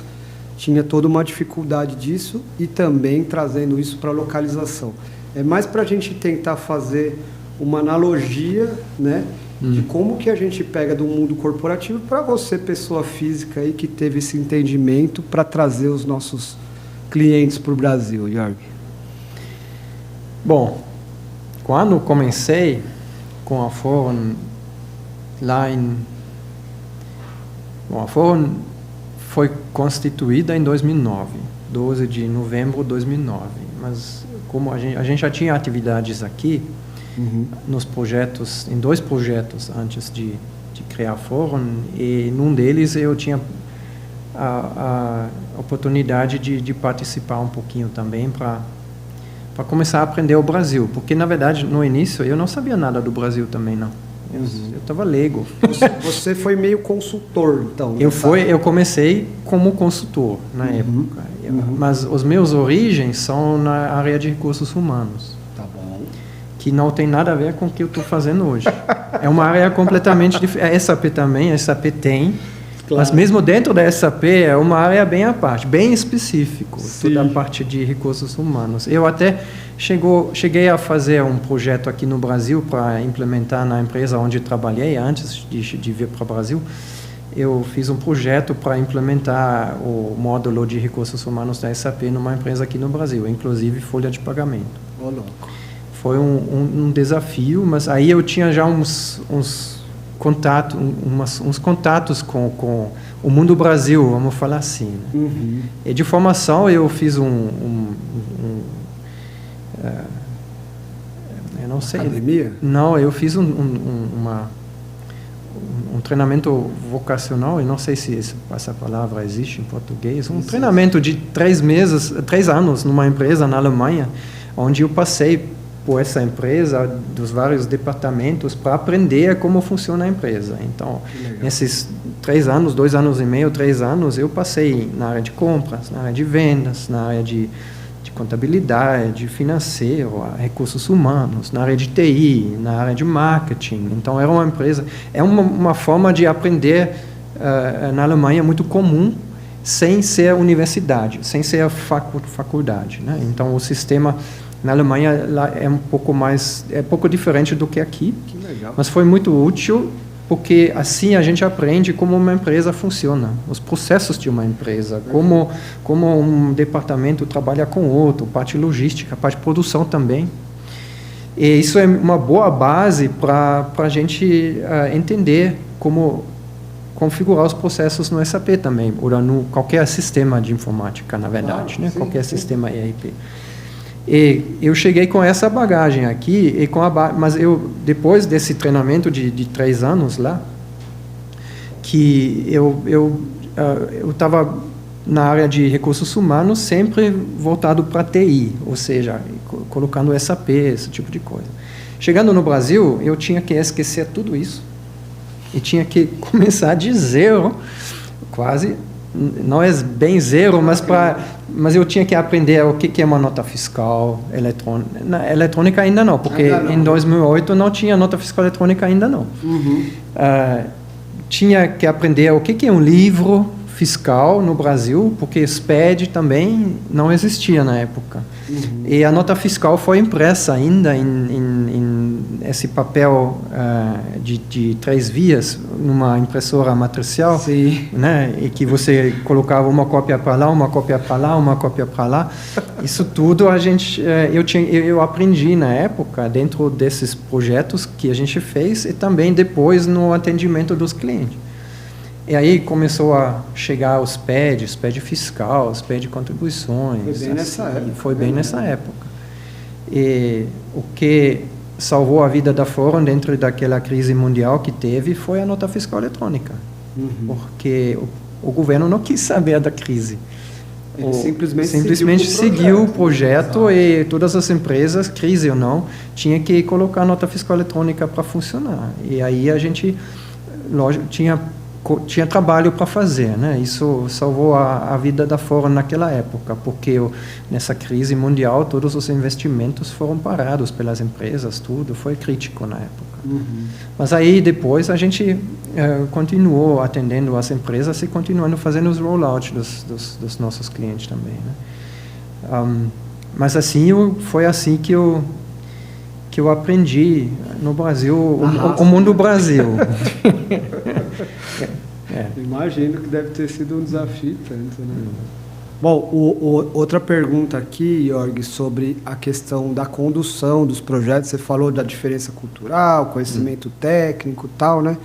tinha toda uma dificuldade disso e também trazendo isso para a localização. É mais para a gente tentar fazer uma analogia, né, de como que a gente pega do mundo corporativo para você, pessoa física aí que teve esse entendimento para trazer os nossos clientes para o Brasil, Jorge. Bom, quando comecei com a Forum lá a Forum foi constituída em 2009, 12 de novembro de 2009, mas como a gente já tinha atividades aqui, nos projetos, em 2 projetos antes de criar a Forum, e num deles eu tinha a oportunidade de participar um pouquinho também para começar a aprender o Brasil, porque na verdade no início eu não sabia nada do Brasil também não. Eu estava leigo. Você foi meio consultor, então? Eu comecei como consultor na época, mas os meus origens são na área de recursos humanos. Tá bom. Que não tem nada a ver com o que eu estou fazendo hoje. É uma área completamente diferente. A SAP também, a SAP tem, claro. Mas mesmo dentro da SAP é uma área bem à parte, bem específico, toda a parte de recursos humanos. Eu até cheguei a fazer um projeto aqui no Brasil para implementar na empresa onde trabalhei antes de vir para o Brasil. Eu fiz um projeto para implementar o módulo de recursos humanos da SAP numa empresa aqui no Brasil, inclusive folha de pagamento. Ô, louco. Foi um desafio, mas aí eu tinha já uns contatos com o mundo Brasil, vamos falar assim. Né? E de formação eu fiz eu não sei. Academia? Não, eu fiz um treinamento vocacional, eu não sei se essa palavra existe em português, treinamento de 3 anos numa empresa na Alemanha, onde eu passei por essa empresa, dos vários departamentos, para aprender como funciona a empresa. Então, nesses 3 anos, 2 anos e meio, 3 anos, eu passei na área de compras, na área de vendas, na área de contabilidade, financeiro, recursos humanos, na área de TI, na área de marketing. Então, era uma empresa, uma forma de aprender na Alemanha muito comum, sem ser universidade, sem ser faculdade. Né? Então, o sistema na Alemanha lá é um pouco diferente do que aqui, mas foi muito útil, porque assim a gente aprende como uma empresa funciona, os processos de uma empresa, como um departamento trabalha com outro, parte logística, parte produção também. E isso é uma boa base para a gente entender como configurar os processos no SAP também, ou no qualquer sistema de informática, na verdade, né? Qualquer sistema ERP. E eu cheguei com essa bagagem aqui, mas depois desse treinamento de 3 anos lá, que eu estava na área de recursos humanos sempre voltado para TI, ou seja, colocando SAP, esse tipo de coisa. Chegando no Brasil, eu tinha que esquecer tudo isso e tinha que começar de zero, quase, não é bem zero, mas eu tinha que aprender o que é uma nota fiscal eletrônica. Na eletrônica ainda não, porque em 2008 não tinha nota fiscal eletrônica ainda não. Tinha que aprender o que é um livro fiscal no Brasil, porque SPED também não existia na época. E a nota fiscal foi impressa ainda em esse papel de 3 vias, numa impressora matricial, né? E que você colocava uma cópia para lá, uma cópia para lá, uma cópia para lá. Isso tudo eu aprendi na época, dentro desses projetos que a gente fez, e também depois no atendimento dos clientes. E aí começou a chegar os SPED fiscal, SPED contribuições. Foi bem nessa época. Foi bem nessa época. E o que salvou a vida da Forum dentro daquela crise mundial que teve foi a nota fiscal eletrônica. Porque o governo não quis saber da crise. Ele simplesmente seguiu o projeto e todas as empresas, crise ou não, tinha que colocar a nota fiscal eletrônica para funcionar. E aí a gente, lógico, tinha trabalho para fazer, né? Isso salvou a vida da Forum naquela época, porque nessa crise mundial todos os investimentos foram parados pelas empresas, tudo foi crítico na época. Mas aí depois a gente continuou atendendo as empresas e continuando fazendo os rollouts dos nossos clientes também, né? Mas assim foi assim que eu aprendi no Brasil, o mundo Brasil. Imagino que deve ter sido um desafio tanto, né? Bom, outra pergunta aqui, Jorge, sobre a questão da condução dos projetos. Você falou da diferença cultural, conhecimento técnico e tal, né?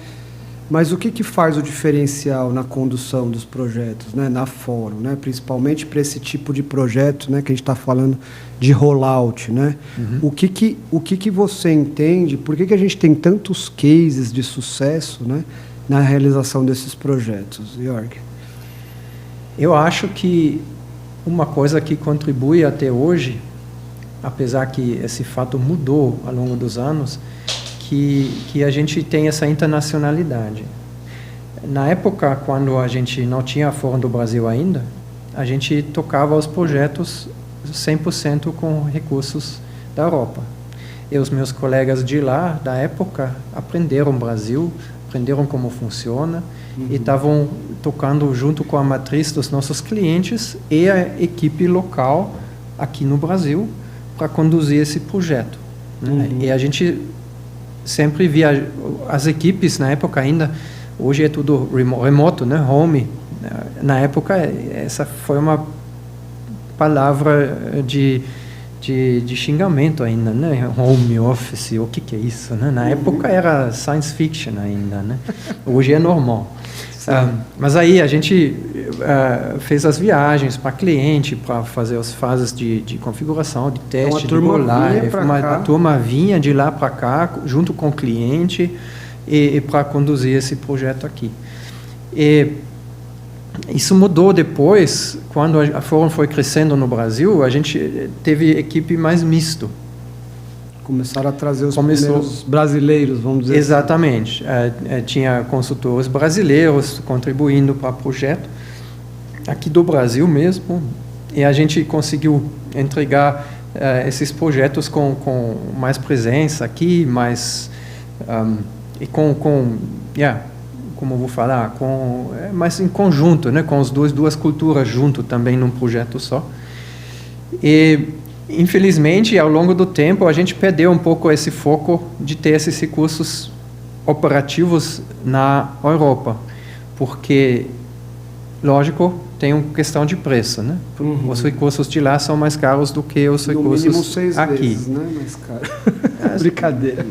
Mas o que faz o diferencial na condução dos projetos, né, na Forum, né, principalmente para esse tipo de projeto, né, que a gente está falando de rollout, né? O que você entende? Por que a gente tem tantos cases de sucesso, né, na realização desses projetos, Jorge? Eu acho que uma coisa que contribui até hoje, apesar que esse fato mudou ao longo dos anos, que a gente tem essa internacionalidade. Na época, quando a gente não tinha a Forum do Brasil ainda, a gente tocava os projetos 100% com recursos da Europa. E os meus colegas de lá, da época, aprenderam o Brasil, aprenderam como funciona, e estavam tocando junto com a matriz dos nossos clientes e a equipe local aqui no Brasil para conduzir esse projeto, né? E a gente sempre via as equipes na época ainda, hoje é tudo remoto, né, home. Na época essa foi uma palavra de xingamento ainda, né, home office, o que é isso, né? Na época era science fiction ainda, né? Hoje é normal. Mas aí a gente fez as viagens para cliente, para fazer as fases de configuração, de teste, então, a turma vinha de lá para cá, junto com o cliente, e para conduzir esse projeto aqui. E isso mudou depois, quando a Forum foi crescendo no Brasil, a gente teve equipe mais misto. Começaram a trazer os primeiros brasileiros, vamos dizer. Exatamente. Tinha consultores brasileiros contribuindo para o projeto, aqui do Brasil mesmo, e a gente conseguiu entregar esses projetos com mais presença aqui, mais e como eu vou falar, mais em conjunto, né, com as duas culturas junto também num projeto só. E infelizmente, ao longo do tempo, a gente perdeu um pouco esse foco de ter esses recursos operativos na Europa, porque, lógico, tem uma questão de preço, né? Os recursos de lá são mais caros do que os recursos no mínimo 6 aqui. Vezes, né? Mais caro. Brincadeira.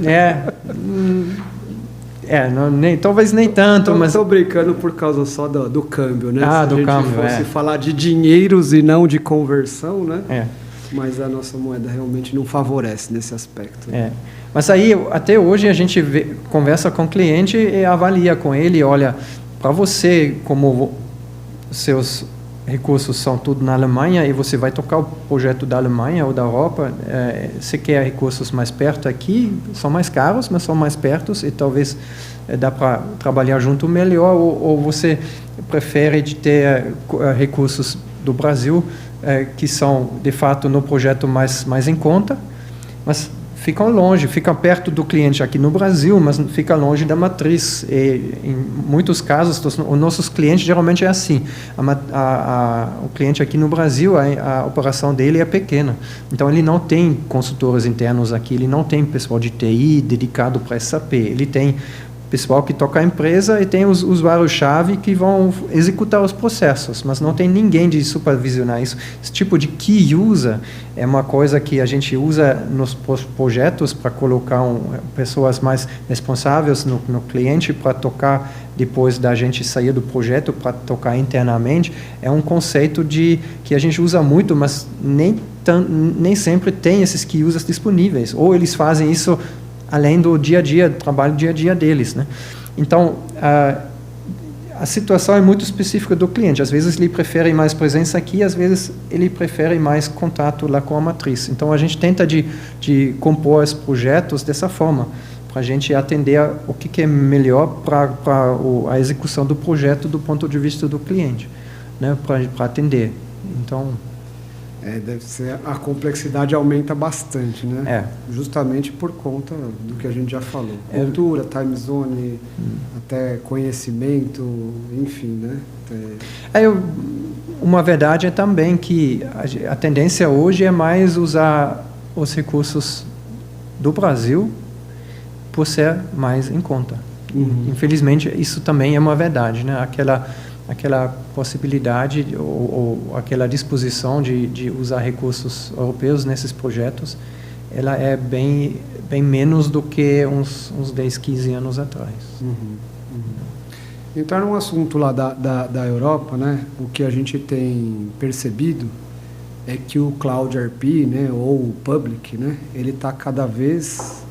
Talvez nem tanto, mas... Estou brincando por causa só do câmbio, né? Do câmbio, Se a gente fosse falar de dinheiros e não de conversão, né? Mas a nossa moeda realmente não favorece nesse aspecto. Mas aí, até hoje, a gente conversa com o cliente e avalia com ele, olha, para você, como seus recursos são tudo na Alemanha e você vai tocar o projeto da Alemanha ou da Europa, você quer recursos mais perto aqui, são mais caros, mas são mais perto e talvez dá para trabalhar junto melhor, ou você prefere de ter recursos do Brasil que são, de fato, no projeto mais em conta, mas ficam longe, ficam perto do cliente aqui no Brasil, mas fica longe da matriz. E, em muitos casos, os nossos clientes geralmente é assim. O cliente aqui no Brasil, a operação dele é pequena. Então, ele não tem consultores internos aqui, ele não tem pessoal de TI dedicado para SAP. Ele tem pessoal que toca a empresa e tem os usuários-chave que vão executar os processos, mas não tem ninguém de supervisionar isso. Esse tipo de key user é uma coisa que a gente usa nos projetos para colocar pessoas mais responsáveis no cliente para tocar depois da gente sair do projeto, para tocar internamente. É um conceito que a gente usa muito, mas nem sempre tem esses key users disponíveis, ou eles fazem isso além do dia a dia, do trabalho dia a dia deles, né? Então, a situação é muito específica do cliente. Às vezes ele prefere mais presença aqui, às vezes ele prefere mais contato lá com a matriz. Então, a gente tenta de compor os projetos dessa forma, para a gente atender o que é melhor para a execução do projeto do ponto de vista do cliente, né? Para atender. Então... deve ser, a complexidade aumenta bastante, né? Justamente por conta do que a gente já falou. Cultura, time zone, até conhecimento, enfim, né? Uma verdade é também que a tendência hoje é mais usar os recursos do Brasil por ser mais em conta. Infelizmente, isso também é uma verdade, né? Aquela possibilidade ou aquela disposição de usar recursos europeus nesses projetos, ela é bem menos do que uns 10, 15 anos atrás. Entrar num assunto lá da Europa, né, o que a gente tem percebido é que o Cloud ERP, né, ou o Public, né, ele está cada vez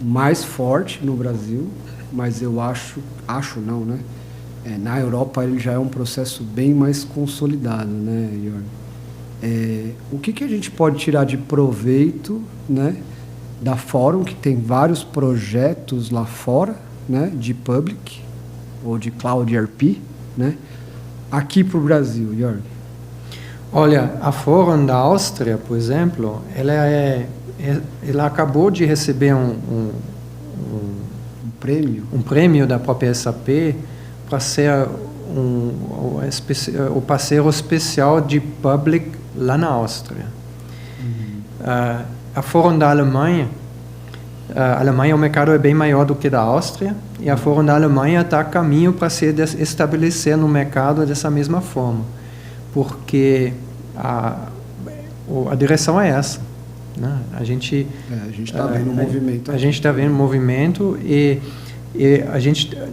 mais forte no Brasil, mas eu acho não, né? Na Europa ele já é um processo bem mais consolidado, né, Jörg? O que a gente pode tirar de proveito, né, da Fórum, que tem vários projetos lá fora, né, de Public ou de Cloud ERP, né, aqui para o Brasil, Jörg? Olha, a Fórum da Áustria, por exemplo, ela acabou de receber um prêmio da própria SAP para ser o parceiro especial de Public lá na Áustria. A Fórum da Alemanha, a Alemanha, o mercado é bem maior do que da Áustria, e a Fórum da Alemanha está a caminho para se estabelecer no mercado dessa mesma forma, porque a direção é essa, né? A gente está vendo um movimento. A gente está vendo um movimento e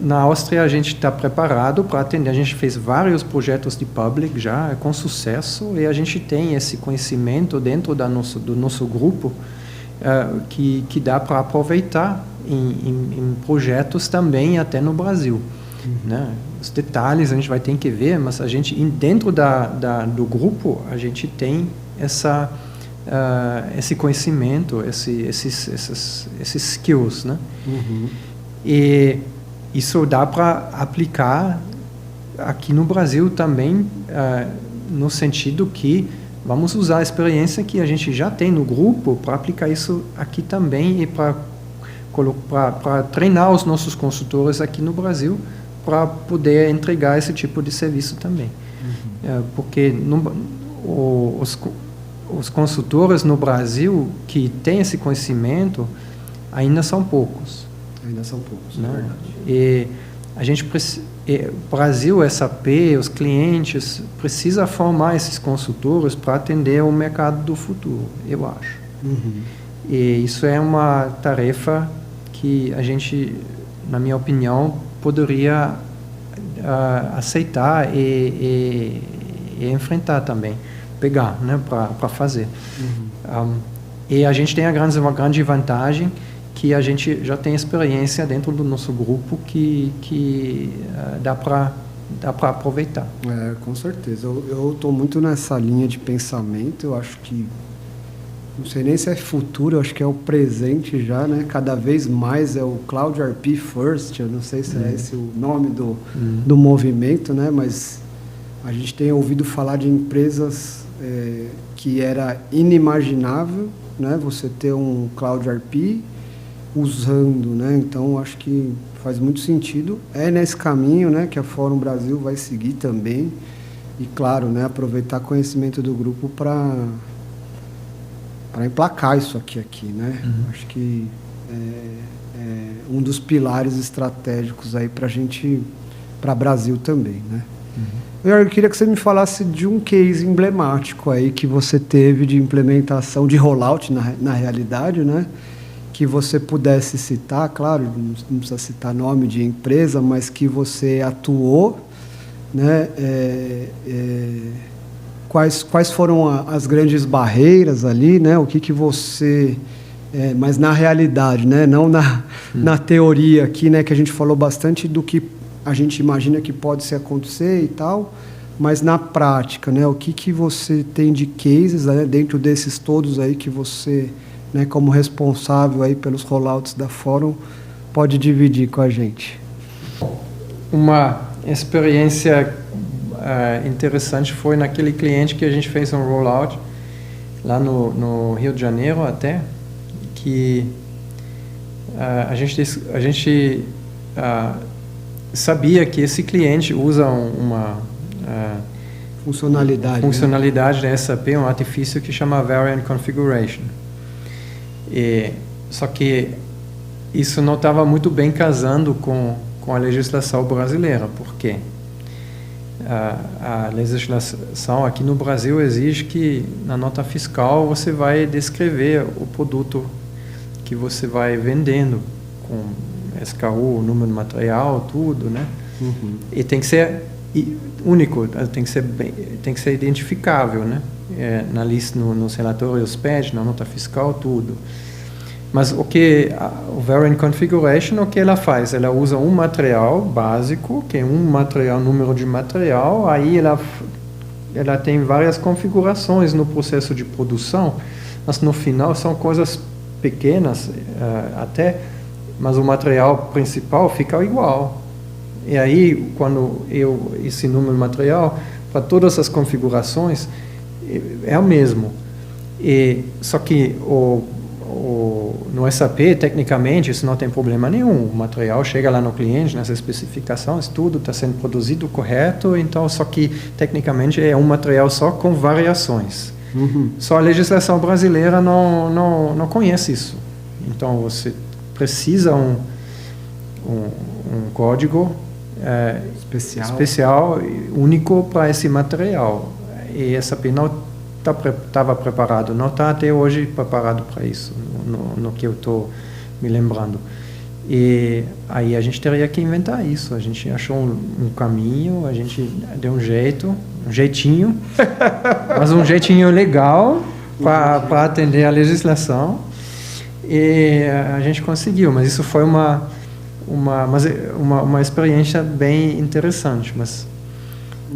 na Áustria a gente está preparado para atender. A gente fez vários projetos de public já com sucesso e a gente tem esse conhecimento dentro do nosso grupo que dá para aproveitar em projetos também até no Brasil. Né? Os detalhes a gente vai ter que ver, mas a gente dentro do grupo a gente tem esse conhecimento, esses skills, né? E isso dá para aplicar aqui no Brasil também, no sentido que vamos usar a experiência que a gente já tem no grupo para aplicar isso aqui também e para treinar os nossos consultores aqui no Brasil para poder entregar esse tipo de serviço também. Porque os consultores no Brasil que têm esse conhecimento ainda são poucos. Né? E a gente o Brasil, SAP, os clientes precisa formar esses consultores para atender o mercado do futuro, eu acho. E isso é uma tarefa que a gente, na minha opinião, poderia aceitar e enfrentar também, pegar, né, para fazer. E a gente tem uma grande vantagem que a gente já tem experiência dentro do nosso grupo que dá para dá para aproveitar. Com certeza. Eu estou muito nessa linha de pensamento. Eu acho que, não sei nem se é futuro, eu acho que é o presente já, né? Cada vez mais é o Cloud RP First. Eu não sei se é esse o nome do movimento, né? Mas a gente tem ouvido falar de empresas que era inimaginável, né? Você ter um Cloud RP usando, né? Então, acho que faz muito sentido. É nesse caminho, né, que a Fórum Brasil vai seguir também. E, claro, né, aproveitar conhecimento do grupo para emplacar isso aqui, né? Acho que é um dos pilares estratégicos aí para a gente, para o Brasil também, né? Eu queria que você me falasse de um case emblemático aí que você teve de implementação, de rollout na realidade, né? Que você pudesse citar, claro, não precisa citar nome de empresa, mas que você atuou, né? Quais foram as grandes barreiras ali, né? O que você... mas na realidade, né? Não na teoria aqui, né? Que a gente falou bastante do que a gente imagina que pode se acontecer e tal, mas na prática, né? O que você tem de cases, né? Dentro desses todos aí que você, né, como responsável aí pelos rollouts da Fórum, pode dividir com a gente? Uma experiência interessante foi naquele cliente que a gente fez um rollout lá no Rio de Janeiro até, que a gente sabia que esse cliente usa uma funcionalidade da SAP, um artifício que chama Variant Configuration. Só que isso não estava muito bem casando com a legislação brasileira. Por quê? A legislação aqui no Brasil exige que na nota fiscal você vai descrever o produto que você vai vendendo com SKU, número de material, tudo, né? E tem que ser único, tem que ser identificável, né? Na lista, nos relatórios PED, na nota fiscal, tudo. Mas o Variant Configuration, o que ela faz? Ela usa um material básico, que é um material, número de material, aí ela tem várias configurações no processo de produção, mas no final são coisas pequenas até, mas o material principal fica igual. E aí, quando esse número de material, para todas as configurações, é o mesmo. Só que no SAP, tecnicamente, isso não tem problema nenhum. O material chega lá no cliente, nas especificações, tudo está sendo produzido correto, então, só que, tecnicamente, é um material só com variações. Só a legislação brasileira não conhece isso. Então, você precisa um código especial, único para esse material. E SAP não estava preparado, não está até hoje preparado para isso, no que eu estou me lembrando. E aí a gente teria que inventar isso. A gente achou um caminho, a gente deu um jeitinho, mas um jeitinho legal para atender a legislação. E a gente conseguiu, mas isso foi uma experiência bem interessante. Mas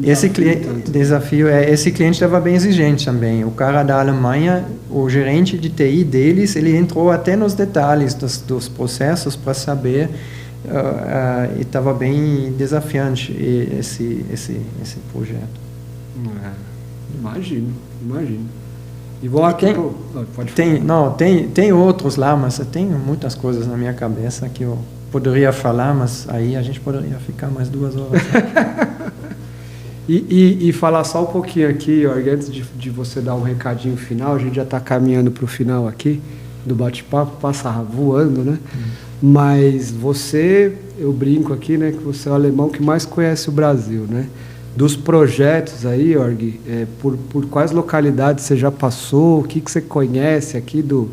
esse cliente estava bem exigente também. O cara da Alemanha, o gerente de TI deles, ele entrou até nos detalhes dos processos para saber, e estava bem desafiante esse projeto. Imagino. E vou aqui tem outros lá, mas eu tenho muitas coisas na minha cabeça que eu poderia falar, mas aí a gente poderia ficar mais 2 horas. E falar só um pouquinho aqui, Jorge, antes de você dar um recadinho final, a gente já está caminhando para o final aqui do bate-papo, passa voando, né? Mas eu brinco aqui, né, que você é o alemão que mais conhece o Brasil, né? Dos projetos aí, Jorge, por quais localidades você já passou, o que você conhece aqui do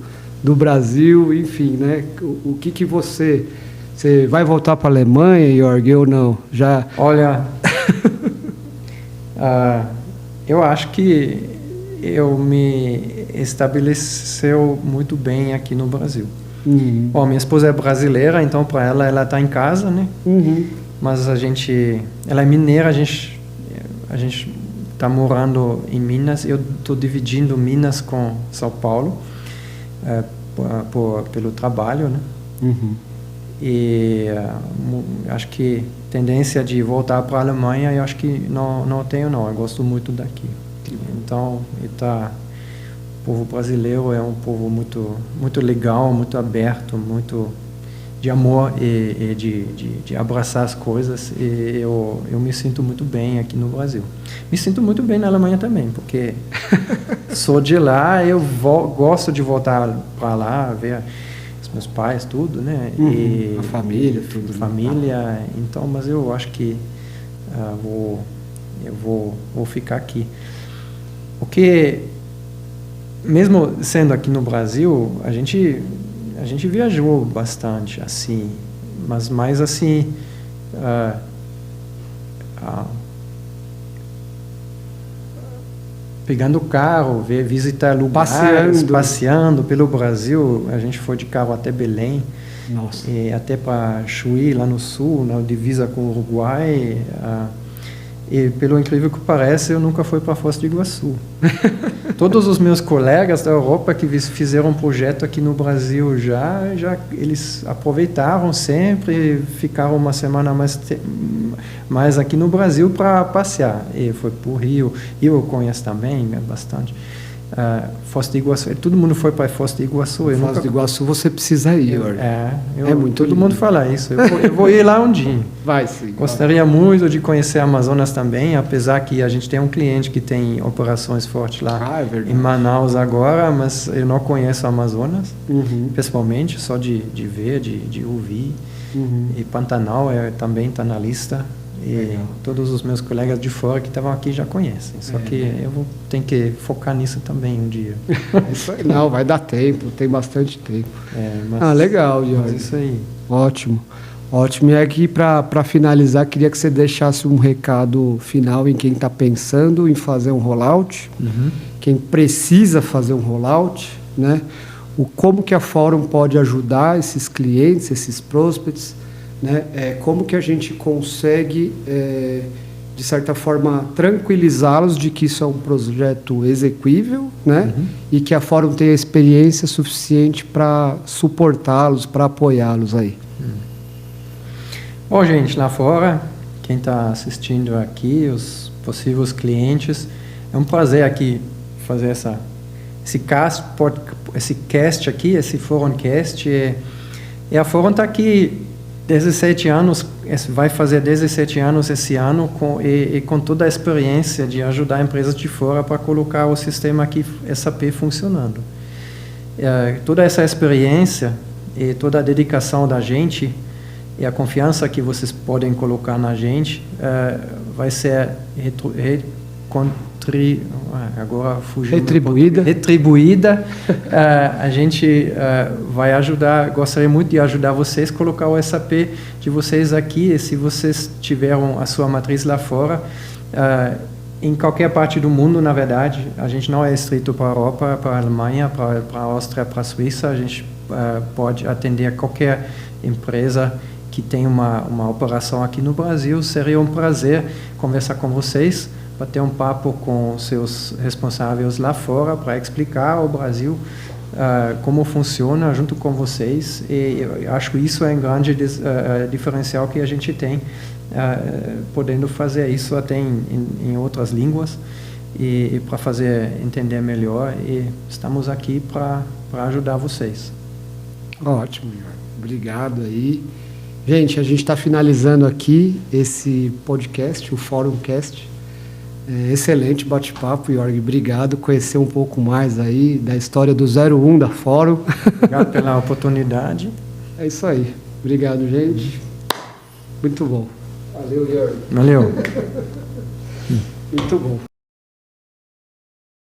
Brasil, enfim, né? O que você vai voltar para a Alemanha, Jorge, ou não? Já... Olha... eu acho que eu me estabeleceu muito bem aqui no Brasil. Bom, minha esposa é brasileira, então para ela está em casa, né? mas ela é mineira, a gente está morando em Minas, eu estou dividindo Minas com São Paulo, pelo trabalho, né? Uhum. E acho que tendência de voltar para a Alemanha, eu acho que não tenho, não. Eu gosto muito daqui. Então, o povo brasileiro é um povo muito, muito legal, muito aberto, muito de amor e de abraçar as coisas. E eu me sinto muito bem aqui no Brasil. Me sinto muito bem na Alemanha também, porque sou de lá, eu gosto de voltar para lá, ver meus pais, tudo, né? E a família, tudo. Família, então, mas eu acho que eu vou ficar aqui. Porque, mesmo sendo aqui no Brasil, a gente viajou bastante, assim, mas mais assim, pegando o carro, visitar lugares, passeando pelo Brasil. A gente foi de carro até Belém. Nossa. E até para Chuí, lá no sul, na divisa com o Uruguai. E pelo incrível que pareça, eu nunca fui para Foz do Iguaçu. Todos os meus colegas da Europa que fizeram um projeto aqui no Brasil já eles aproveitaram sempre, ficaram uma semana mais aqui no Brasil para passear. E foi para o Rio, eu conheço também bastante. Foz do Iguaçu, todo mundo foi para Foz do Iguaçu. Foz do Iguaçu você precisa ir. Todo mundo fala isso. Eu vou ir lá um dia. Vai sim. Gostaria muito de conhecer Amazonas também, apesar que a gente tem um cliente que tem operações fortes lá em Manaus agora, mas eu não conheço Amazonas, pessoalmente, só de ver, de ouvir. E Pantanal também está na lista. E todos os meus colegas de fora que estavam aqui já conhecem. Só que eu tenho que focar nisso também um dia. Isso aí, não, vai dar tempo, tem bastante tempo. Legal, Jorge. Isso aí. Ótimo. Ótimo. E aqui, para finalizar, queria que você deixasse um recado final em quem está pensando em fazer um rollout, quem precisa fazer um rollout, né? Como que a Fórum pode ajudar esses clientes, esses prospects, né? Como que a gente consegue, de certa forma, tranquilizá-los de que isso é um projeto execuível, né? E que a Fórum tem a experiência suficiente para suportá-los, para apoiá-los aí. Bom, gente, lá fora, quem está assistindo aqui, os possíveis clientes, é um prazer aqui fazer esse cast aqui, esse Fórumcast. E a Fórum está aqui 17 anos, vai fazer 17 anos esse ano, com toda a experiência de ajudar empresas de fora para colocar o sistema aqui SAP funcionando. Toda essa experiência e toda a dedicação da gente e a confiança que vocês podem colocar na gente vai ser retribuída. A gente vai ajudar, gostaria muito de ajudar vocês a colocar o SAP de vocês aqui, e se vocês tiveram a sua matriz lá fora, em qualquer parte do mundo, na verdade. A gente não é restrito para a Europa, para a Alemanha, para a Áustria, para a Suíça. A gente pode atender a qualquer empresa que tem uma operação aqui no Brasil. Seria um prazer conversar com vocês, bater um papo com seus responsáveis lá fora para explicar ao Brasil como funciona junto com vocês. E eu acho que isso é um grande diferencial que a gente tem, podendo fazer isso até em outras línguas e para fazer entender melhor. E estamos aqui para ajudar vocês. Ótimo, obrigado aí. Gente, a gente está finalizando aqui esse podcast, o Fórumcast. Excelente bate-papo, Jorge. Obrigado. Conhecer um pouco mais aí da história do 01 da Fórum. Obrigado pela oportunidade. É isso aí. Obrigado, gente. Muito bom. Valeu, Jorge. Valeu. Muito bom.